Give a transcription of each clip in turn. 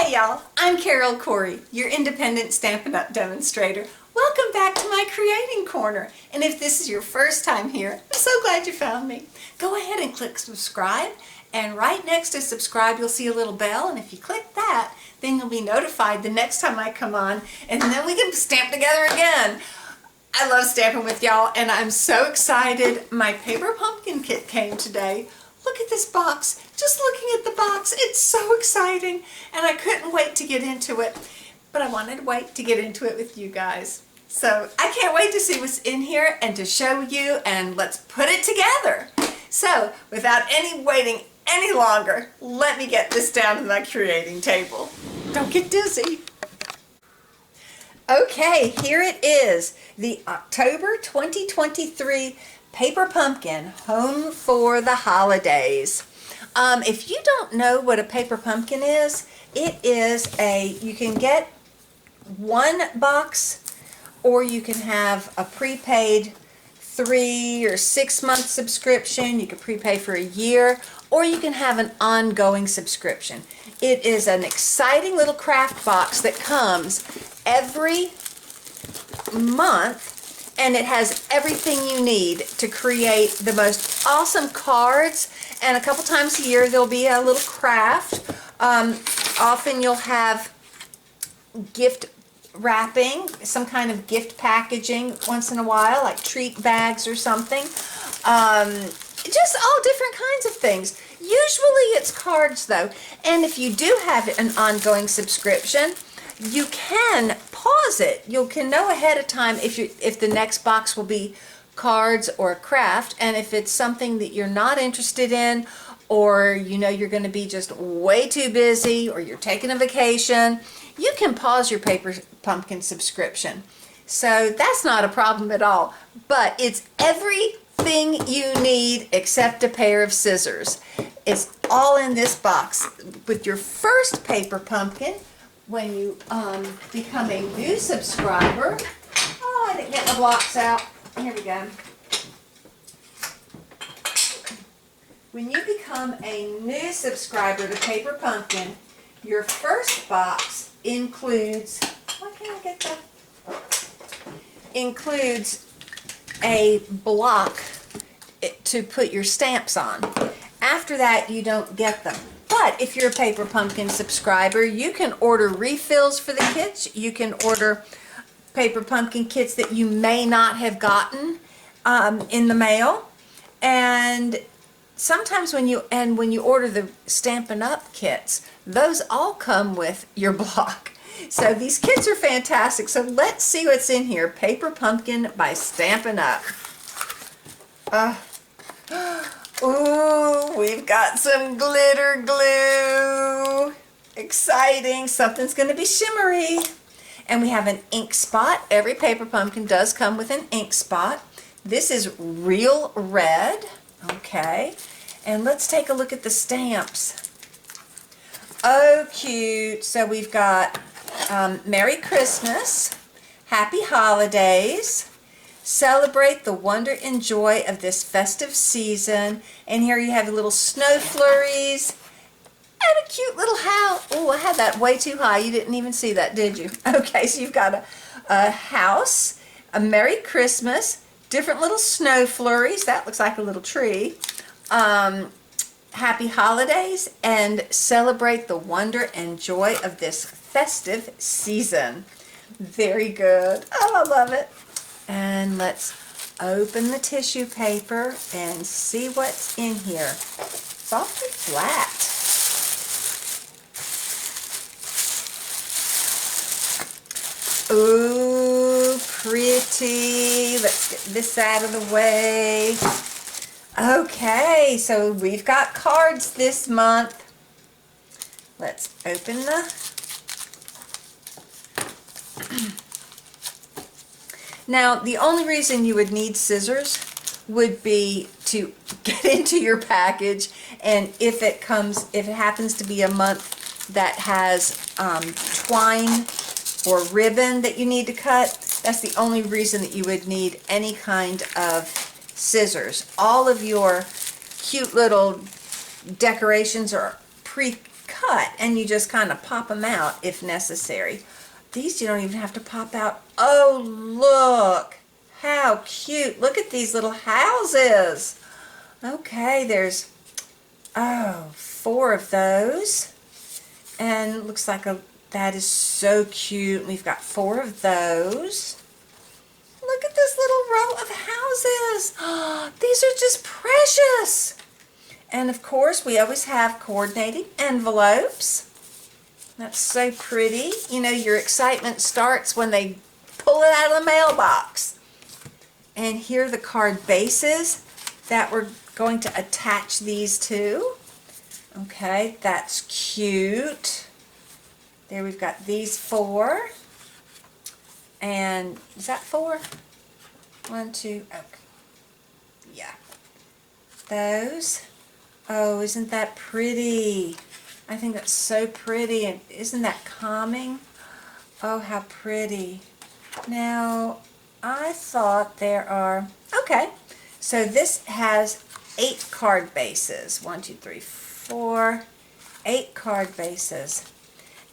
Hey y'all, I'm Carol Corey, your independent Stampin' Up! Demonstrator. Welcome back to my Creating Corner. And if this is your first time here, I'm so glad you found me. Go ahead and click subscribe, and right next to subscribe you'll see a little bell, and if you click that, then you'll be notified the next time I come on, and then we can stamp together again. I love stamping with y'all, and I'm so excited. My paper pumpkin kit came today. Look at this box. Just looking at the box, it's so exciting, and I couldn't wait to get into it, but I wanted to wait to get into it with you guys. So I can't wait to see what's in here and to show you, and let's put it together. So without any waiting any longer, let me get this down to my creating table. Don't get dizzy. Okay, here it is, the October 2023 Paper Pumpkin, Home for the Holidays. If you don't know what a paper pumpkin is, it is you can get one box, or you can have a prepaid 3 or 6 month subscription. You can prepay for a year, or you can have an ongoing subscription. It is an exciting little craft box that comes every month, and it has everything you need to create the most awesome cards, and a couple times a year there'll be a little craft. Often you'll have gift wrapping, some kind of gift packaging once in a while, like treat bags or something. Just all different kinds of things. Usually it's cards though, and if you do have an ongoing subscription, you can pause it. You can know ahead of time if the next box will be cards or a craft, and if it's something that you're not interested in, or you know you're going to be just way too busy, or you're taking a vacation, you can pause your paper pumpkin subscription. So that's not a problem at all, but it's everything you need except a pair of scissors. It's all in this box. With your first paper pumpkin, when you become a new subscriber, oh, I didn't get my blocks out. Here we go. When you become a new subscriber to Paper Pumpkin, your first box includes, why can't I get that? Includes a block to put your stamps on. After that, you don't get them. But if you're a Paper Pumpkin subscriber, you can order refills for the kits. You can order Paper Pumpkin kits that you may not have gotten in the mail. And sometimes when you order the Stampin' Up! Kits, those all come with your block. So these kits are fantastic. So let's see what's in here. Paper Pumpkin by Stampin' Up! Ooh, we've got some glitter glue. Exciting. Something's going to be shimmery. And we have an ink spot. Every Paper Pumpkin does come with an ink spot. This is real red. Okay. And let's take a look at the stamps. Oh, cute. So we've got Merry Christmas, Happy Holidays, celebrate the wonder and joy of this festive season. And here you have little snow flurries and a cute little house. Oh, I had that way too high. You didn't even see that, did you? Okay, so you've got a house, a Merry Christmas, different little snow flurries. That looks like a little tree. Happy Holidays, and celebrate the wonder and joy of this festive season. Very good. Oh, I love it. And let's open the tissue paper and see what's in here. It's awfully flat. Ooh, pretty. Let's get this out of the way. Okay, so we've got cards this month. Let's open the... Now, the only reason you would need scissors would be to get into your package, and if it happens to be a month that has twine or ribbon that you need to cut, that's the only reason that you would need any kind of scissors. All of your cute little decorations are pre-cut cut, and you just kind of pop them out if necessary. These you don't even have to pop out. Oh, look how cute. Look at these little houses. Okay, there's, oh, 4 of those. And looks like that is so cute. We've got 4 of those. Look at this little row of houses. Oh, these are just precious. And of course, we always have coordinating envelopes. That's so pretty. You know, your excitement starts when they pull it out of the mailbox. And here are the card bases that we're going to attach these to. Okay, that's cute. There we've got these 4. And is that 4? 1, 2, okay. Yeah. Those. Oh, isn't that pretty? I think that's so pretty. And isn't that calming? Oh, how pretty. Now, I thought there are, okay, so this has 8 card bases. 1, 2, 3, 4, 8 card bases.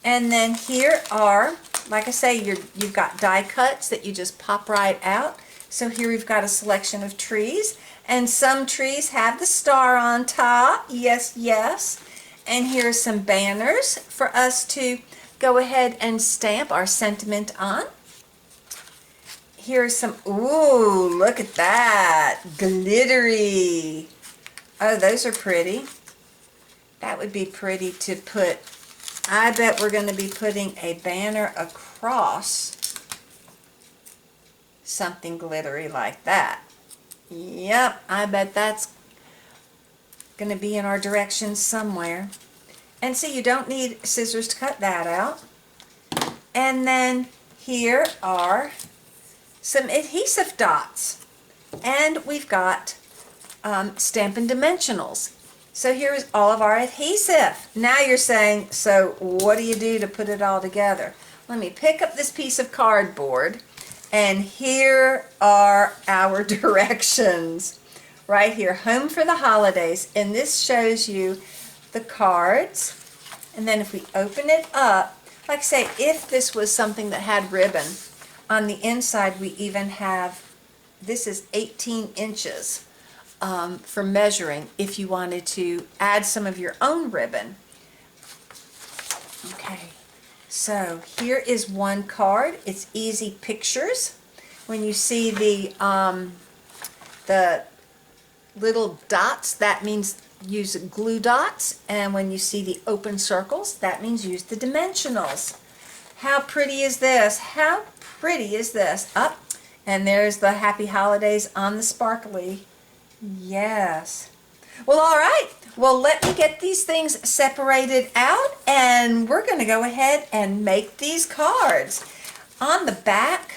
And then here are, like I say, you've got die cuts that you just pop right out. So here we've got a selection of trees, and some trees have the star on top. Yes, yes. And here's some banners for us to go ahead and stamp our sentiment on. Here's some, ooh, look at that, glittery. Oh, those are pretty. That would be pretty to put. I bet we're going to be putting a banner across something glittery like that. Yep, I bet that's going to be in our directions somewhere. And see, you don't need scissors to cut that out. And then here are some adhesive dots. And we've got Stampin' Dimensionals. So here's all of our adhesive. Now you're saying, so what do you do to put it all together? Let me pick up this piece of cardboard, and here are our directions. Right here, Home for the Holidays, and this shows you the cards. And then if we open it up, like I say, if this was something that had ribbon, on the inside we even have, this is 18 inches. For measuring if you wanted to add some of your own ribbon. Okay, so here is one card. It's Easy Pictures. When you see the little dots, that means use glue dots, and when you see the open circles, that means use the dimensionals. How pretty is this? How pretty is this? Up, and there's the Happy Holidays on the sparkly. Yes. Well, all right. Well, let me get these things separated out, and we're going to go ahead and make these cards. On the back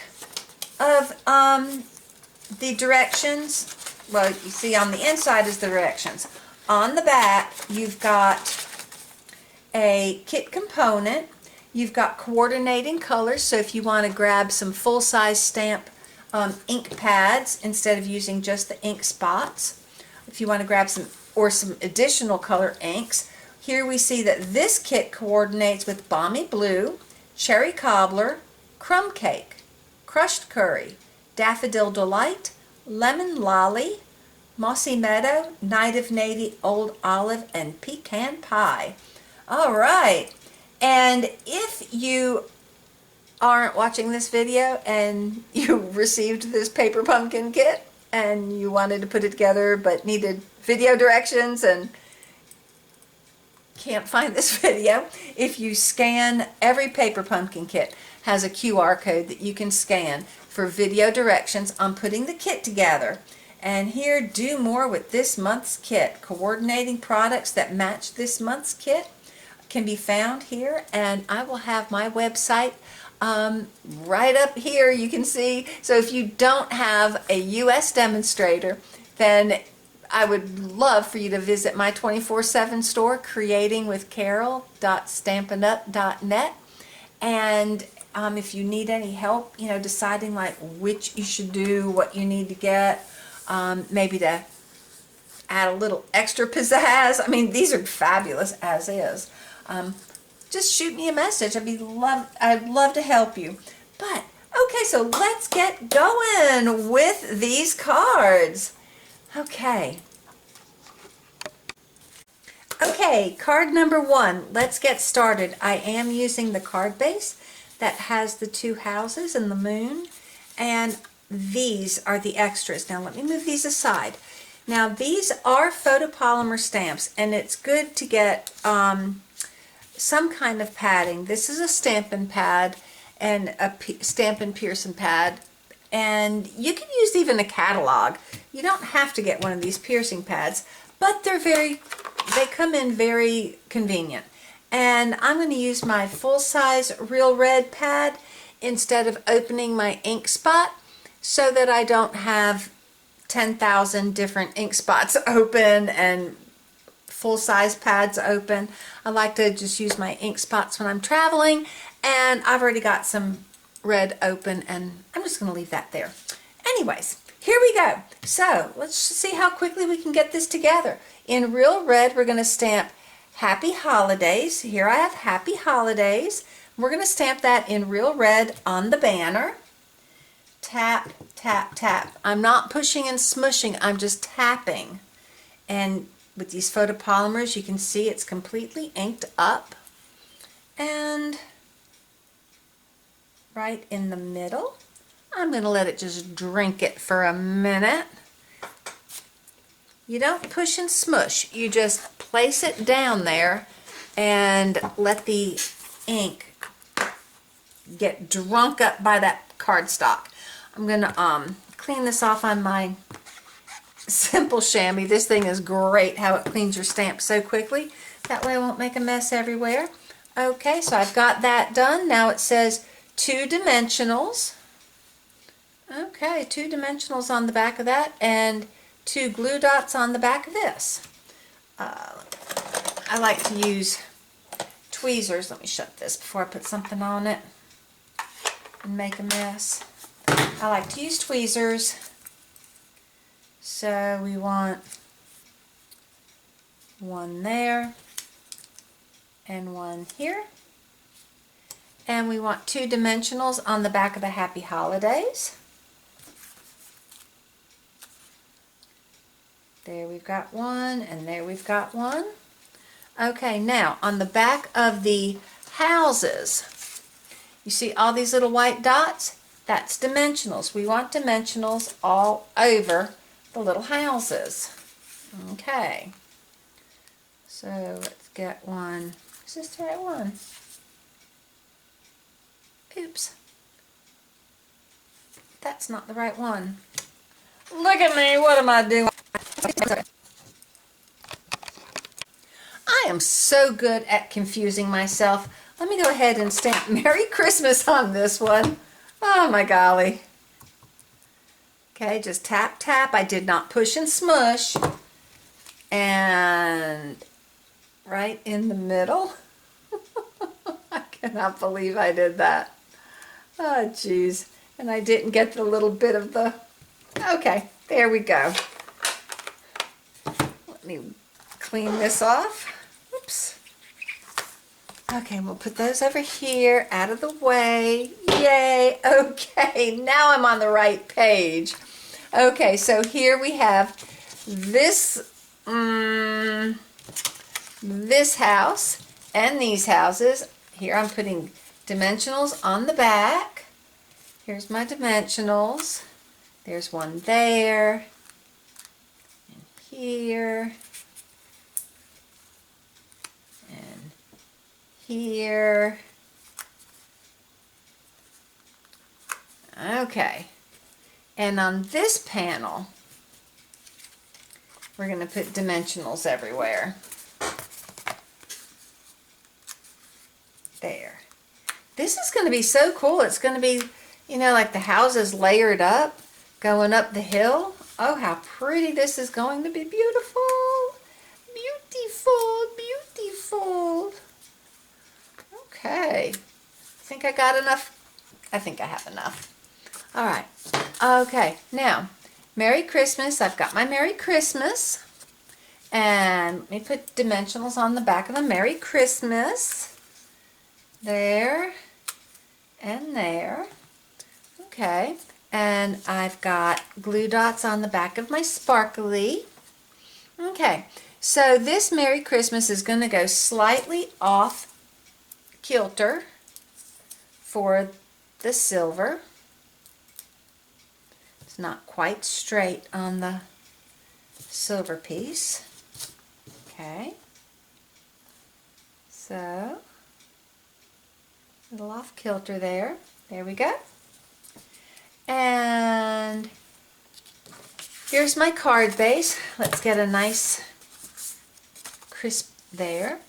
of the directions, well, you see on the inside is the directions. On the back, you've got a kit component. You've got coordinating colors, so if you want to grab some full-size stamp ink pads instead of using just the ink spots. If you want to grab some additional color inks, here we see that this kit coordinates with Balmy Blue, Cherry Cobbler, Crumb Cake, Crushed Curry, Daffodil Delight, Lemon Lolly, Mossy Meadow, Night of Navy, Old Olive, and Pecan Pie. All right, and if you aren't watching this video and you received this paper pumpkin kit and you wanted to put it together but needed video directions and can't find this video, if you scan, every paper pumpkin kit has a QR code that you can scan for video directions on putting the kit together. And here, do more with this month's kit. Coordinating products that match this month's kit can be found here, and I will have my website right up here, you can see. So if you don't have a US demonstrator, then I would love for you to visit my 24/7 store, creatingwithcarol.stampinup.net. And if you need any help, you know, deciding like which you should do, what you need to get, maybe to add a little extra pizzazz. I mean, these are fabulous as is. just shoot me a message. I'd love to help you. But okay, so let's get going with these cards. Okay. Okay, card number 1. Let's get started. I am using the card base that has the 2 houses and the moon, and these are the extras. Now let me move these aside. Now these are photopolymer stamps, and it's good to get some kind of padding. This is a Stampin' Pad and a Stampin' Pearson pad, and you can use even a catalog. You don't have to get one of these piercing pads, but they come in very convenient. And I'm going to use my full-size Real Red pad instead of opening my ink spot, so that I don't have 10,000 different ink spots open and full-size pads open. I like to just use my ink spots when I'm traveling, and I've already got some red open, and I'm just going to leave that there. Anyways, here we go. So let's see how quickly we can get this together. In Real Red, we're going to stamp Happy Holidays. Here I have Happy Holidays. We're going to stamp that in Real Red on the banner. Tap, tap, tap. I'm not pushing and smushing, I'm just tapping. And with these photopolymers, you can see it's completely inked up. And right in the middle, I'm going to let it just drink it for a minute. You don't push and smush, you just place it down there and let the ink get drunk up by that cardstock. I'm going to clean this off on my simple chamois. This thing is great how it cleans your stamp so quickly. That way I won't make a mess everywhere. Okay, so I've got that done. Now it says 2 dimensionals. Okay, 2 dimensionals on the back of that, and 2 glue dots on the back of this. I like to use tweezers. Let me shut this before I put something on it and make a mess. I like to use tweezers. So we want 1 there and 1 here. And we want 2 dimensionals on the back of the Happy Holidays. There we've got 1, and there we've got 1. Okay, now on the back of the houses, you see all these little white dots? That's dimensionals. We want dimensionals all over the little houses. Okay, so let's get 1. Is this the right one? Oops. That's not the right one. Look at me, what am I doing? I am so good at confusing myself. Let me go ahead and stamp Merry Christmas on this one. Oh my golly. Okay, just tap, tap. I did not push and smush. And right in the middle. I cannot believe I did that. Oh, geez. And I didn't get the little bit of the... Okay, there we go. Let me clean this off. Oops. Okay, we'll put those over here, out of the way. Yay! Okay, now I'm on the right page. Okay, so here we have this, this house and these houses. Here I'm putting dimensionals on the back. Here's my dimensionals. There's 1 there, and here, and here. Okay, and on this panel, we're going to put dimensionals everywhere. There. This is going to be so cool. It's going to be, you know, like the houses layered up, going up the hill. Oh, how pretty this is going to be. Beautiful. Beautiful, beautiful. Okay. Think I got enough? I think I have enough. All right. Okay. Now, Merry Christmas. I've got my Merry Christmas. And let me put dimensionals on the back of the Merry Christmas. There and there. Okay. And I've got glue dots on the back of my sparkly. Okay. So this Merry Christmas is going to go slightly off kilter for the silver. It's not quite straight on the silver piece. Okay. So, a little off kilter there. There we go. And here's my card base. Let's get a nice crisp there.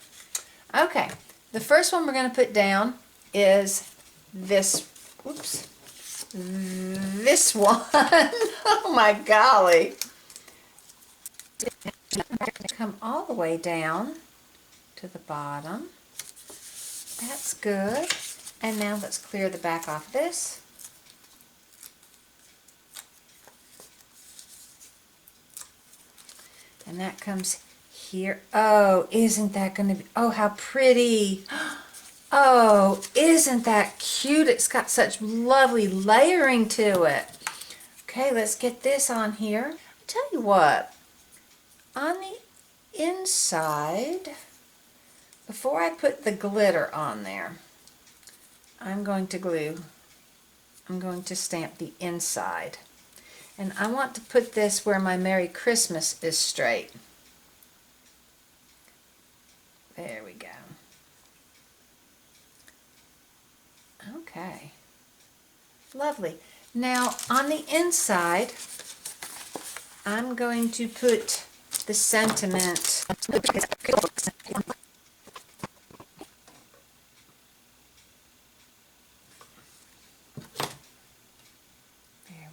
Okay, the first one we're going to put down is this, whoops, this one. Oh my golly. Come all the way down to the bottom. That's good. And now let's clear the back off this. And that comes here. Oh, isn't that going to be, oh, how pretty. Oh, isn't that cute? It's got such lovely layering to it. Okay, let's get this on here. I'll tell you what, on the inside, before I put the glitter on there, I'm going to stamp the inside. And I want to put this where my Merry Christmas is straight. There we go. Okay. Lovely. Now on the inside, I'm going to put the sentiment. There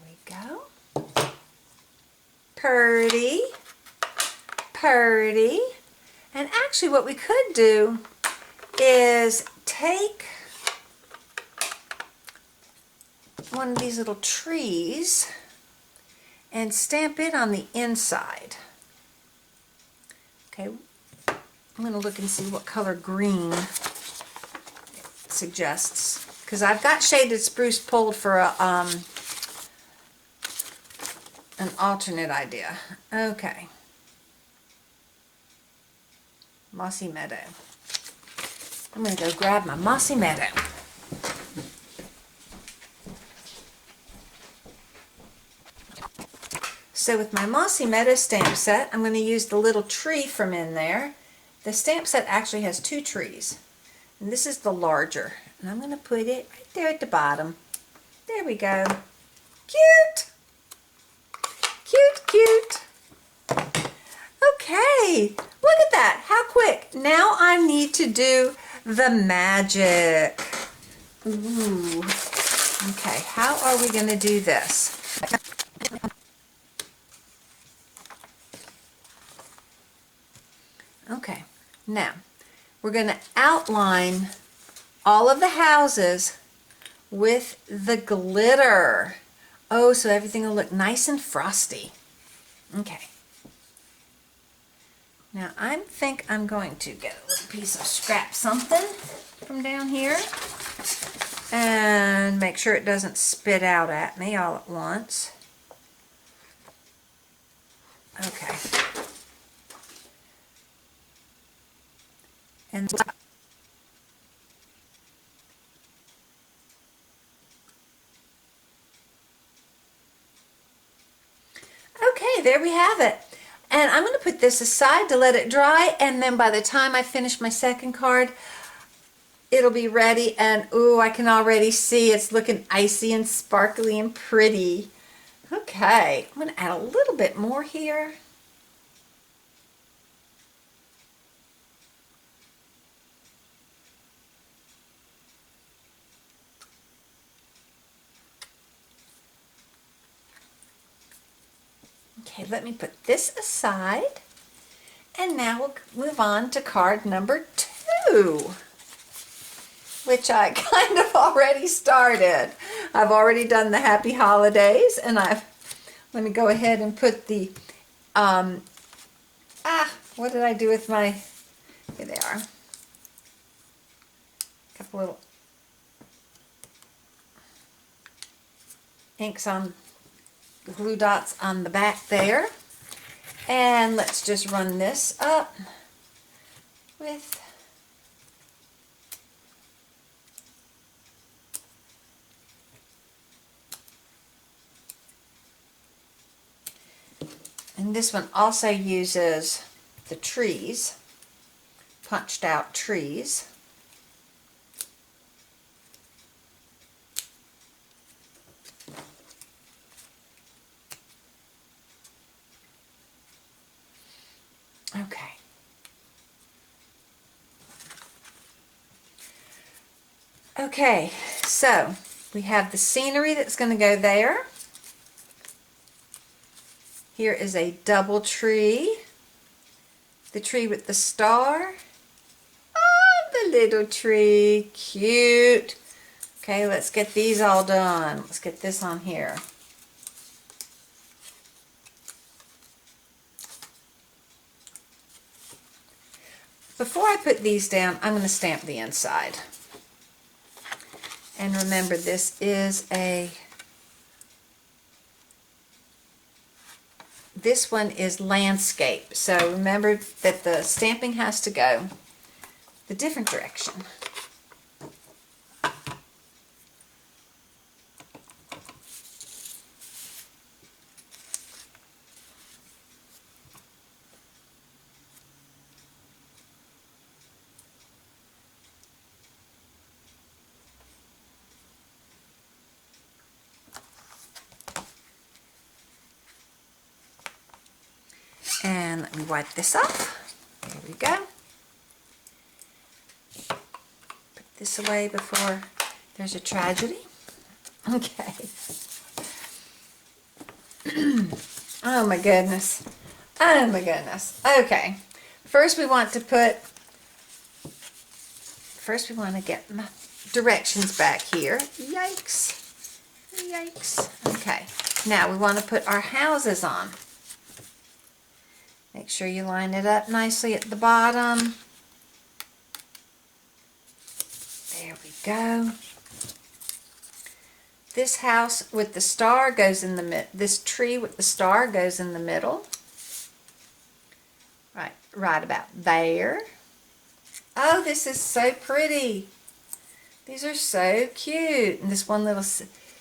we go. Purdy, purdy. And actually what we could do is take one of these little trees and stamp it on the inside. Okay, I'm going to look and see what color green it suggests, because I've got shaded spruce pulled for a, an alternate idea. Okay. Mossy Meadow. I'm going to go grab my Mossy Meadow. So with my Mossy Meadow stamp set, I'm going to use the little tree from in there. The stamp set actually has two trees. And this is the larger. And I'm going to put it right there at the bottom. There we go. Cute! Cute, cute. Okay, look at that. How quick. Now I need to do the magic. Ooh. Okay, how are we going to do this? Okay, now we're going to outline all of the houses with the glitter. Oh, so everything will look nice and frosty. Okay. Now I think I'm going to get a little piece of scrap something from down here and make sure it doesn't spit out at me all at once. Okay. And okay, there we have it. And I'm going to put this aside to let it dry, and then by the time I finish my second card, it'll be ready. And ooh, I can already see it's looking icy and sparkly and pretty. Okay, I'm going to add a little bit more here. Okay, let me put this aside, and now we'll move on to card number 2, which I kind of already started. I've already done the Happy Holidays, and let me go ahead and put the What did I do with my, here they are. A couple little inks on, glue dots on the back there. And let's just run this up with and this one also uses the trees, punched out trees. Okay. Okay, so we have the scenery that's going to go there. Here is a double tree. The tree with the star. Oh, the little tree. Cute. Okay, let's get these all done. Let's get this on here. Before I put these down, I'm going to stamp the inside. And remember, this is this one is landscape. So remember that the stamping has to go the different direction. And let me wipe this off. There we go. Put this away before there's a tragedy. Okay. Oh my goodness. Oh my goodness. Okay. First we want to get my directions back here. Yikes. Yikes. Okay. Now we want to put our houses on. Make sure you line it up nicely at the bottom. There we go. This house with the star goes in the mid. This tree with the star goes in the middle. Right about there. Oh, this is so pretty. These are so cute. And this one little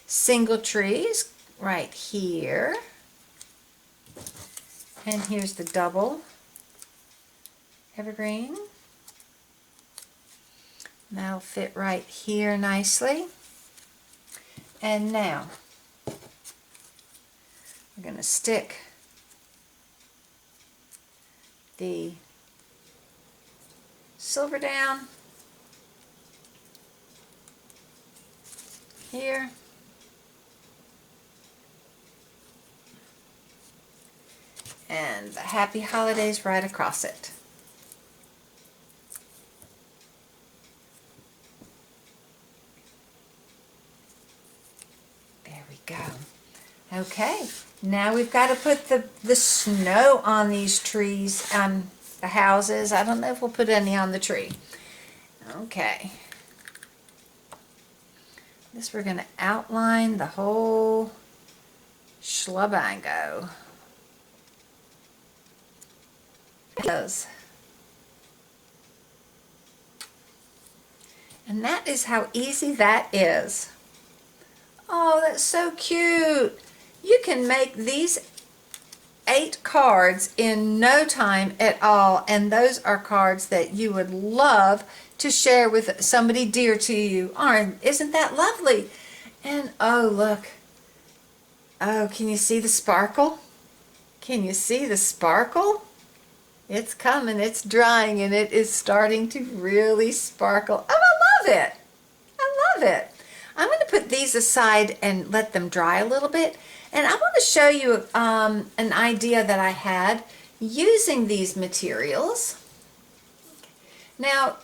single tree is right here. And here's the double evergreen. That'll fit right here nicely. And now we're going to stick the silver down here. And the happy holidays right across it. There we go. Okay, now we've got to put the snow on these trees, on the houses. I don't know if we'll put any on the tree. Okay. This we're going to outline the whole shlebango. And that is how easy that is. Oh, that's so cute. You can make these 8 cards in no time at all, and those are cards that you would love to share with somebody dear to you. Isn't that lovely? And oh, look. Oh, can you see the sparkle? Can you see the sparkle? It's coming, it's drying, and it is starting to really sparkle. Oh, I love it. I love it. I'm going to put these aside and let them dry a little bit. And I want to show you an idea that I had using these materials. Now,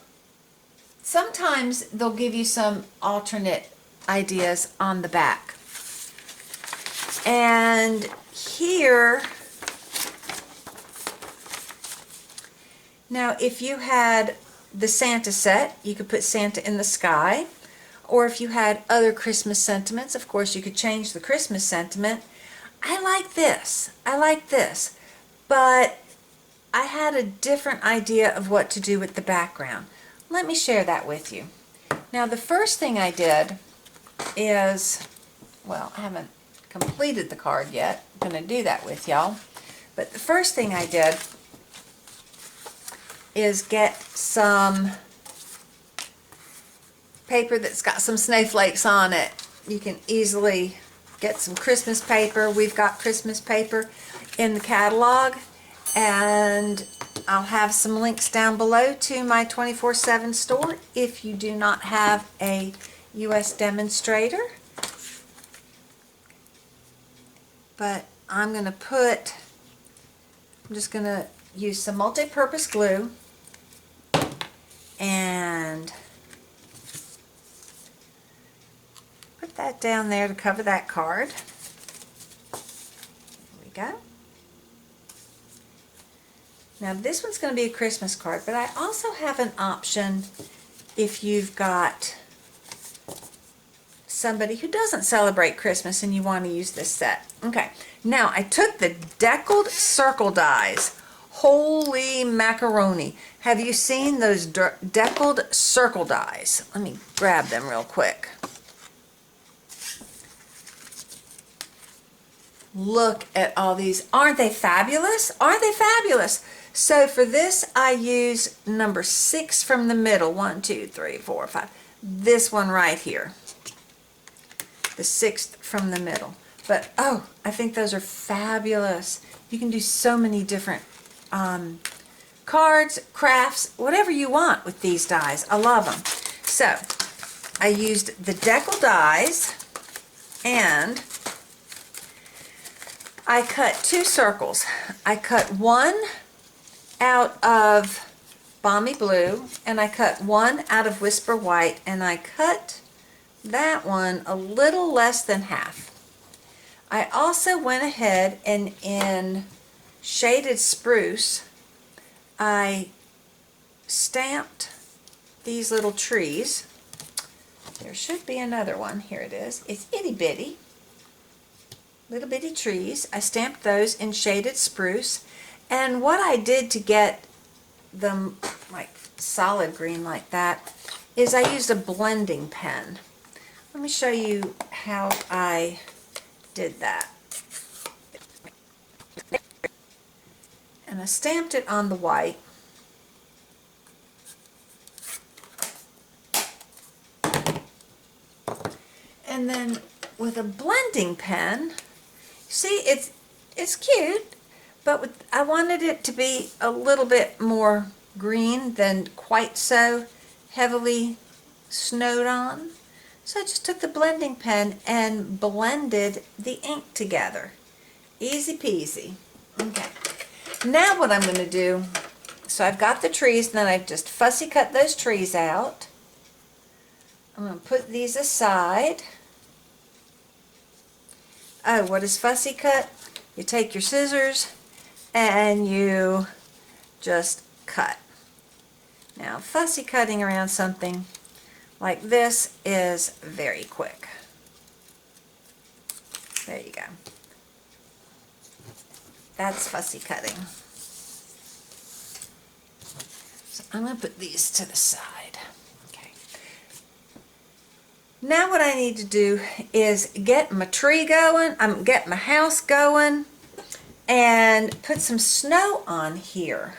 sometimes they'll give you some alternate ideas on the back. And here Now, if you had the Santa set, you could put Santa in the sky. Or if you had other Christmas sentiments, of course, you could change the Christmas sentiment. I like this. I like this. But I had a different idea of what to do with the background. Let me share that with you. Now, the first thing I did is, well, I haven't completed the card yet. I'm going to do that with y'all. But the first thing I did is get some paper that's got some snowflakes on it. You can easily get some Christmas paper. We've got Christmas paper in the catalog, and I'll have some links down below to my 24/7 store if you do not have a US demonstrator. But I'm just going to use some multi-purpose glue and put that down there to cover that card. There we go. Now this one's going to be a Christmas card, but I also have an option if you've got somebody who doesn't celebrate Christmas and you want to use this set. Okay, now I took the deckled circle dies. Holy macaroni. Have you seen those deckled circle dies? Let me grab them real quick. Look at all these. Aren't they fabulous? Aren't they fabulous? So for this, I use number 6 from the middle. 1, 2, 3, 4, 5. This one right here. The 6th from the middle. But, oh, I think those are fabulous. You can do so many different cards, crafts, whatever you want with these dies. I love them. So, I used the decal dies, and I cut 2 circles. I cut one out of Balmy Blue, and I cut one out of Whisper White, and I cut that one a little less than half. I also went ahead and in Shaded Spruce, I stamped these little trees. There should be another one. Here it is. It's itty bitty. Little bitty trees. I stamped those in Shaded Spruce. And what I did to get them like solid green like that is I used a blending pen. Let me show you how I did that. And I stamped it on the white. And then with a blending pen, see, it's cute, but I wanted it to be a little bit more green than quite so heavily snowed on. So I just took the blending pen and blended the ink together. Easy peasy. Okay. Now what I'm going to do, so I've got the trees, and then I've just fussy cut those trees out. I'm going to put these aside. Oh, what is fussy cut? You take your scissors and you just cut. Now, fussy cutting around something like this is very quick. There you go. That's fussy cutting. So I'm going to put these to the side. Okay. Now what I need to do is get my tree going, get my house going, and put some snow on here.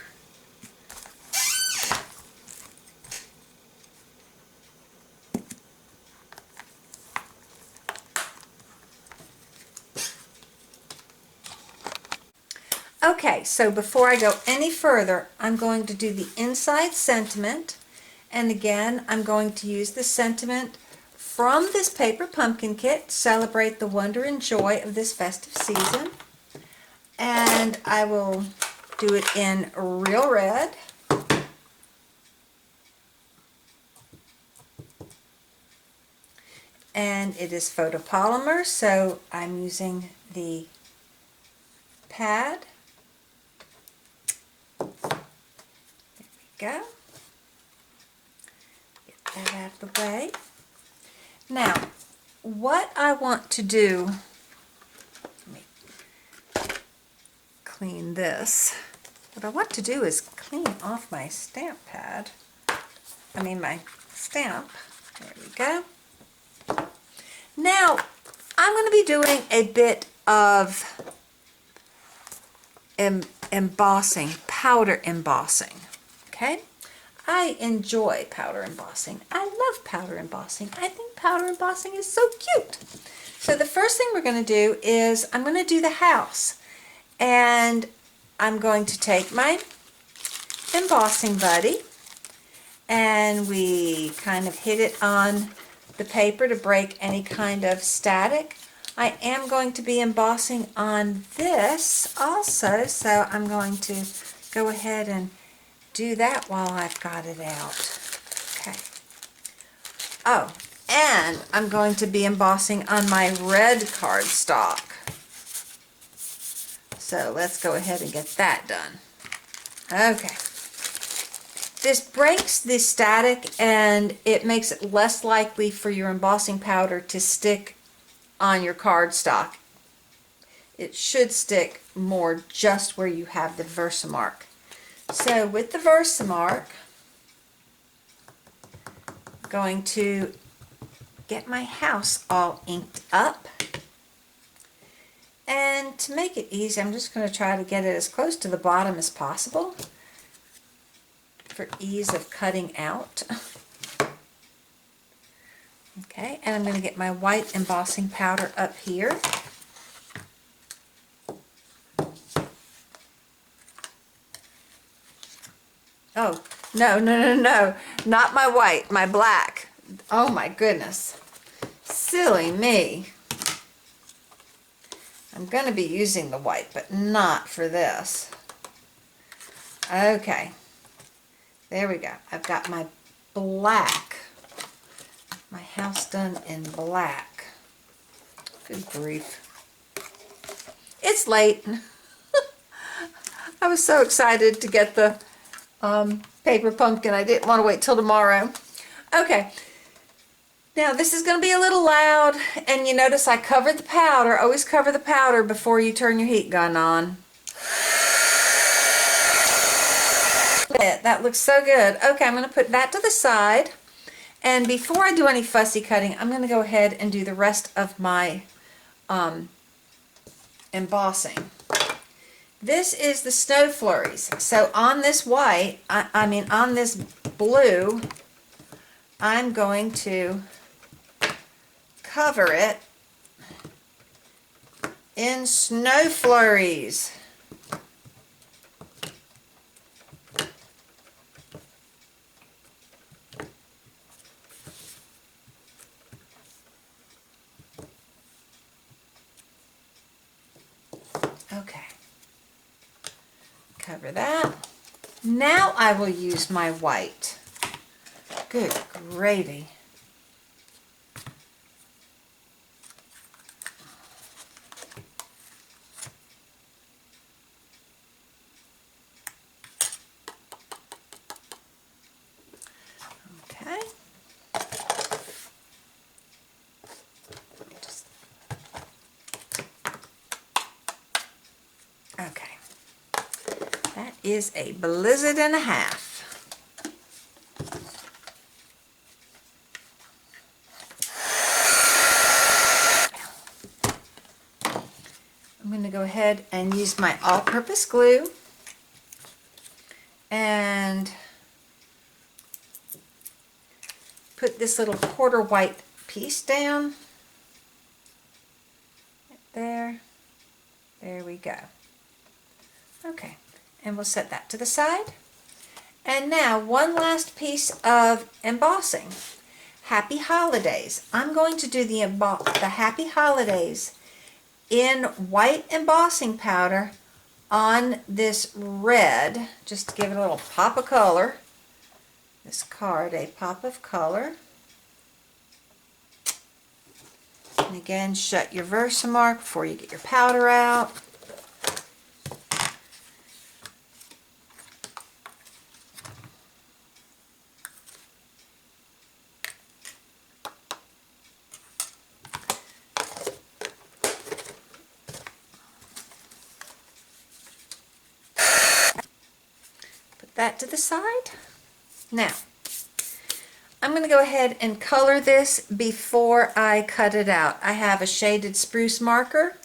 Okay, so before I go any further, I'm going to do the inside sentiment. And again, I'm going to use the sentiment from this paper pumpkin kit, celebrate the wonder and joy of this festive season. And I will do it in real red. And it is photopolymer, so I'm using the pad. There go. Get that out of the way. Now, what I want to do, let me clean this. What I want to do is clean off my stamp pad. My stamp. There we go. Now, I'm going to be doing a bit of embossing, powder embossing. Okay? I enjoy powder embossing. I love powder embossing. I think powder embossing is so cute. So the first thing we're going to do is I'm going to do the house. And I'm going to take my embossing buddy and we kind of hit it on the paper to break any kind of static. I am going to be embossing on this also, so I'm going to go ahead and do that while I've got it out. Okay. Oh, and I'm going to be embossing on my red cardstock. So let's go ahead and get that done. Okay. This breaks the static and it makes it less likely for your embossing powder to stick on your cardstock. It should stick more just where you have the Versamark. So with the Versamark, I'm going to get my house all inked up. And to make it easy, I'm just going to try to get it as close to the bottom as possible for ease of cutting out. Okay, and I'm going to get my white embossing powder up here. Oh, no, not my white, my black. Oh my goodness, silly me. I'm going to be using the white, but not for this. Okay, there we go. I've got my black, my house done in black. Good grief. It's late. I was so excited to get the paper pumpkin. I didn't want to wait till tomorrow. Okay. Now this is going to be a little loud, and you notice I covered the powder. Always cover the powder before you turn your heat gun on. That looks so good. Okay, I'm going to put that to the side. And before I do any fussy cutting, I'm going to go ahead and do the rest of my embossing. This is the snow flurries. So on this white, on this blue, I'm going to cover it in snow flurries. Okay, cover that. Now I will use my white. Good gravy. Okay. Okay. That is a blizzard and a half. I'm going to go ahead and use my all-purpose glue and put this little quarter white piece down. There. There we go. Okay, and we'll set that to the side. And now one last piece of embossing. Happy Holidays. I'm going to do the Happy Holidays in white embossing powder on this red, just to give it a little pop of color. This card, a pop of color. And again, shut your Versamark before you get your powder out. that to the side. Now, I'm going to go ahead and color this before I cut it out. I have a shaded spruce marker,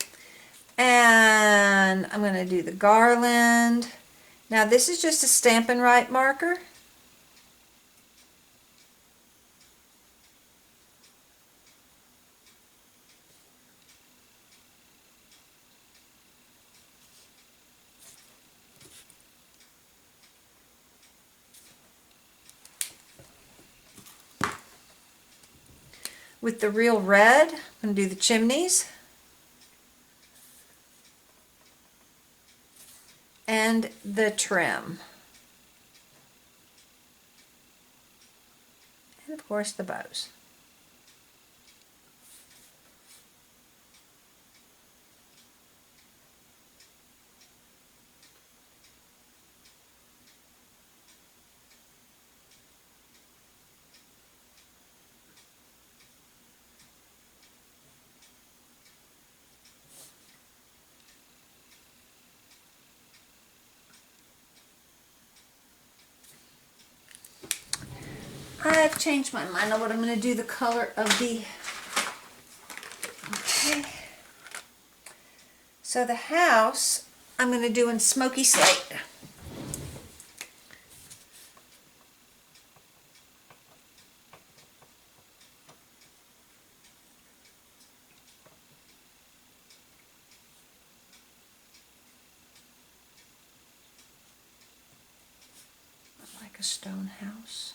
and I'm going to do the garland. Now this is just a Stampin' Right marker. With the real red, I'm going to do the chimneys and the trim. And of course the bows. I've changed my mind on what I'm going to do the color of the... Okay. So the house I'm going to do in Smoky Slate. Like a stone house.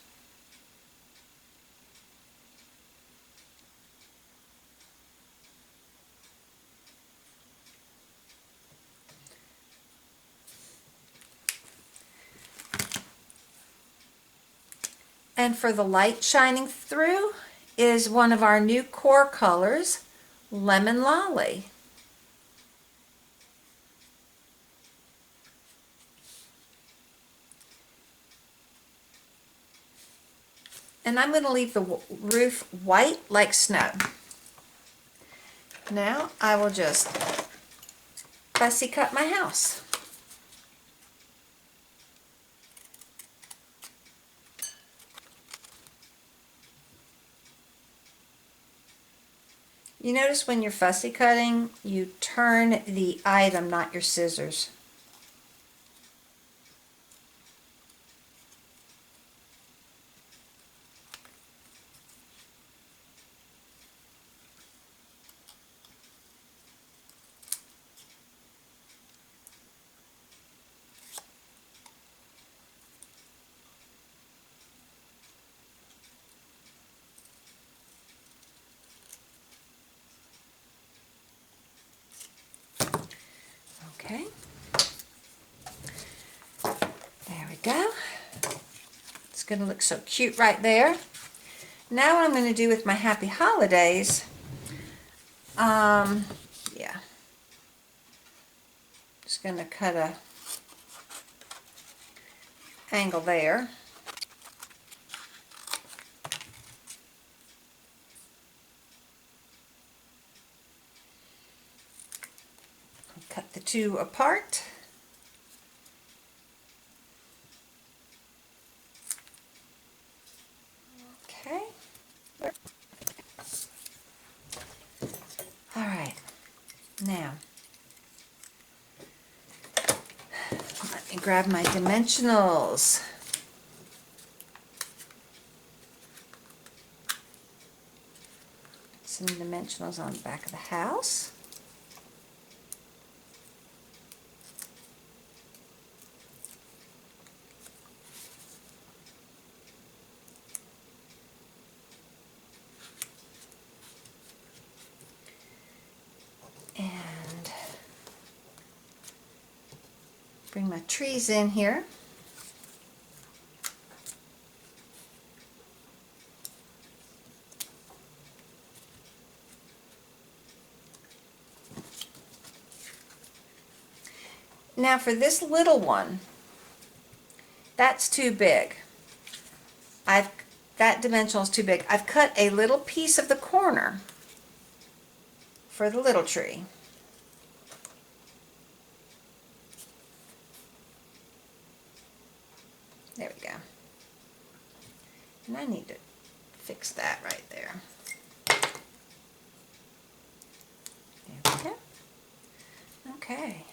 And for the light shining through is one of our new core colors, Lemon Lolly. And I'm going to leave the roof white like snow. Now I will just fussy cut my house. You notice when you're fussy cutting, you turn the item, not your scissors. Okay, there we go. It's going to look so cute right there. Now what I'm going to do with my Happy Holidays, yeah, just going to cut a angle there. Cut the two apart. Okay. All right. Now, let me grab my dimensionals. Some dimensionals on the back of the house. And bring my trees in here. Now for this little one, that's too big. That dimensional is too big. I've cut a little piece of the corner for the little tree. There we go. And I need to fix that right there. There we go. Okay.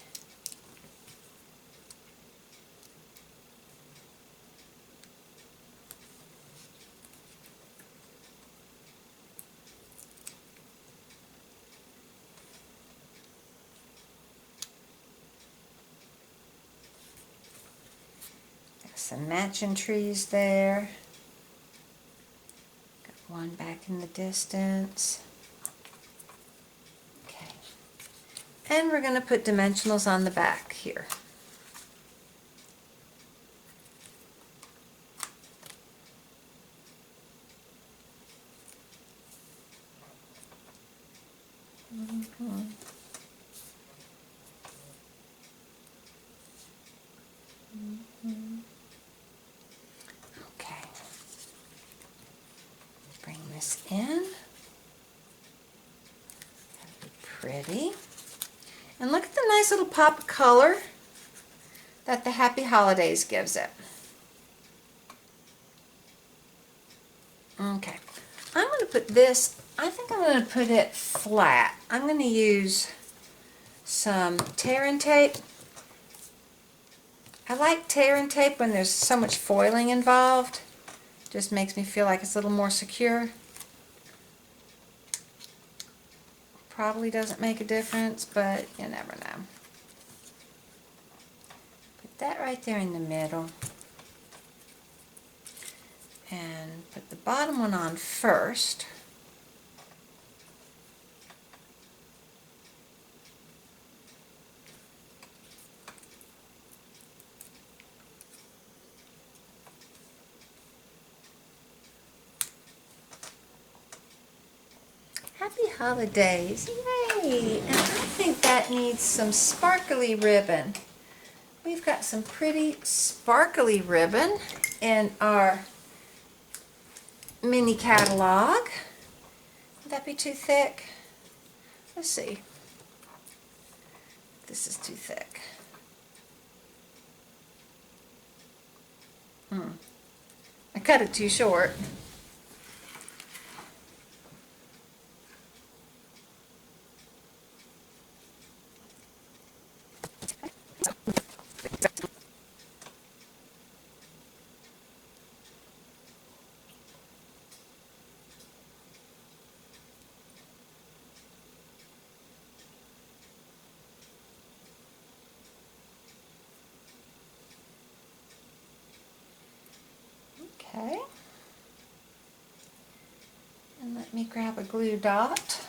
Some matching trees there. Got one back in the distance. Okay. And we're going to put dimensionals on the back here. Okay. Bring this in. That'll be pretty. And look at the nice little pop of color that the Happy Holidays gives it. Okay. I'm going to put this, I think I'm going to put it flat. I'm going to use some tear and tape. I like tear and tape when there's so much foiling involved. Just makes me feel like it's a little more secure. Probably doesn't make a difference, but you never know. Put that right there in the middle. And put the bottom one on first. Happy Holidays, yay! And I think that needs some sparkly ribbon. We've got some pretty sparkly ribbon in our mini catalog. Would that be too thick? Let's see. This is too thick. I cut it too short. Okay. And let me grab a glue dot.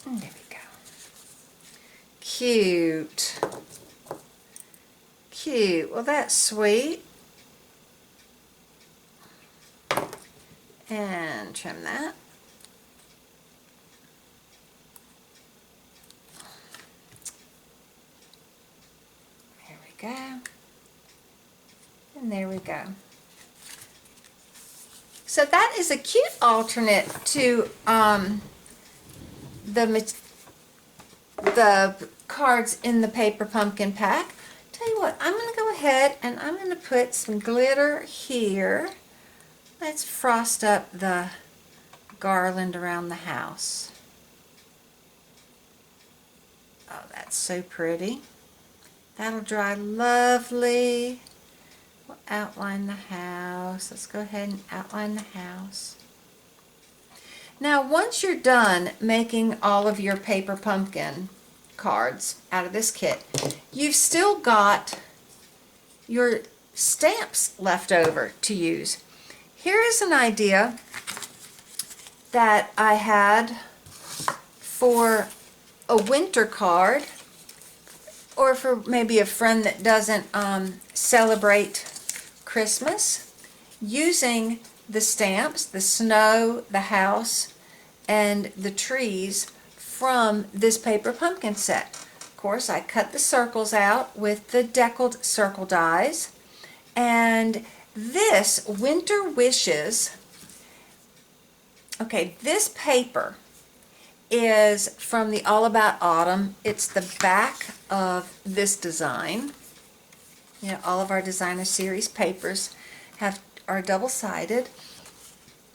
And there we go. Cute. Cute. Well, that's sweet. And trim that. There we go. And there we go. So that is a cute alternate to the cards in the paper pumpkin pack. Tell you what, I'm going to go ahead and I'm going to put some glitter here. Let's frost up the garland around the house. Oh, that's so pretty. That'll dry lovely. We'll outline the house. Let's go ahead and outline the house. Now, once you're done making all of your paper pumpkin cards out of this kit, you've still got your stamps left over to use. Here is an idea that I had for a winter card. or for maybe a friend that doesn't celebrate Christmas, using the stamps, the snow, the house, and the trees from this paper pumpkin set. Of course, I cut the circles out with the deckled circle dies, and this Winter Wishes, okay, this paper is from the All About Autumn. It's the back of this design. You know, all of our designer series papers are double-sided.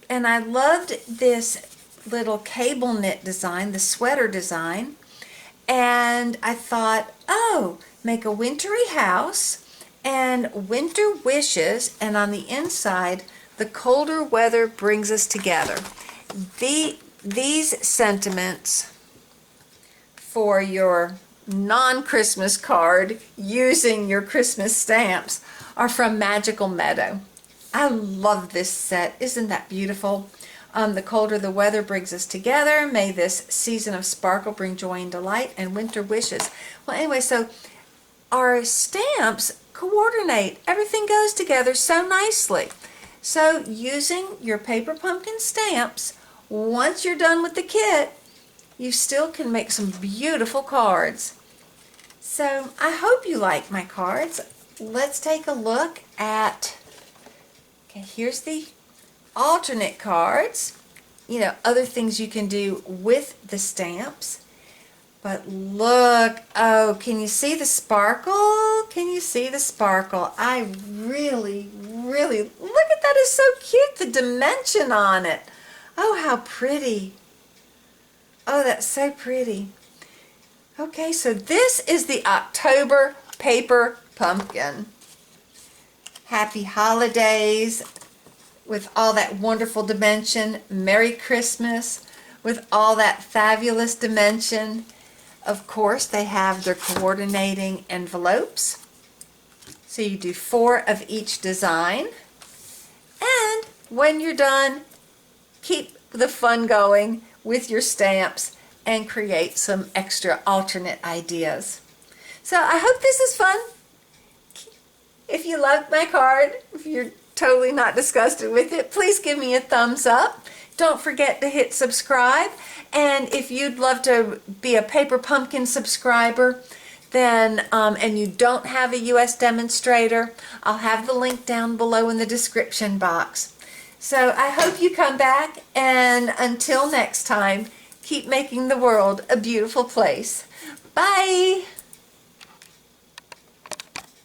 And I loved this little cable knit design, the sweater design. And I thought, oh, make a wintry house and winter wishes, and on the inside, the colder weather brings us together. These sentiments for your non-Christmas card using your Christmas stamps are from Magical Meadow. I love this set. Isn't that beautiful? The colder the weather brings us together. May this season of sparkle bring joy and delight, and winter wishes. Well, anyway, so our stamps coordinate. Everything goes together so nicely. So using your paper pumpkin stamps, once you're done with the kit, you still can make some beautiful cards. So I hope you like my cards. Let's take a look at, okay, here's the alternate cards. You know, other things you can do with the stamps. But look, oh, can you see the sparkle? Can you see the sparkle? I really, really, look at that, it's so cute, the dimension on it. Oh, how pretty. Oh, that's so pretty. Okay, so this is the October paper pumpkin. Happy holidays with all that wonderful dimension. Merry Christmas with all that fabulous dimension. Of course, they have their coordinating envelopes. So you do 4 of each design. And when you're done, keep the fun going with your stamps and create some extra alternate ideas. So I hope this is fun. If you loved my card, if you're totally not disgusted with it, please give me a thumbs up. Don't forget to hit subscribe. And if you'd love to be a Paper Pumpkin subscriber, then and you don't have a US demonstrator, I'll have the link down below in the description box. So I hope you come back, and until next time, keep making the world a beautiful place. Bye!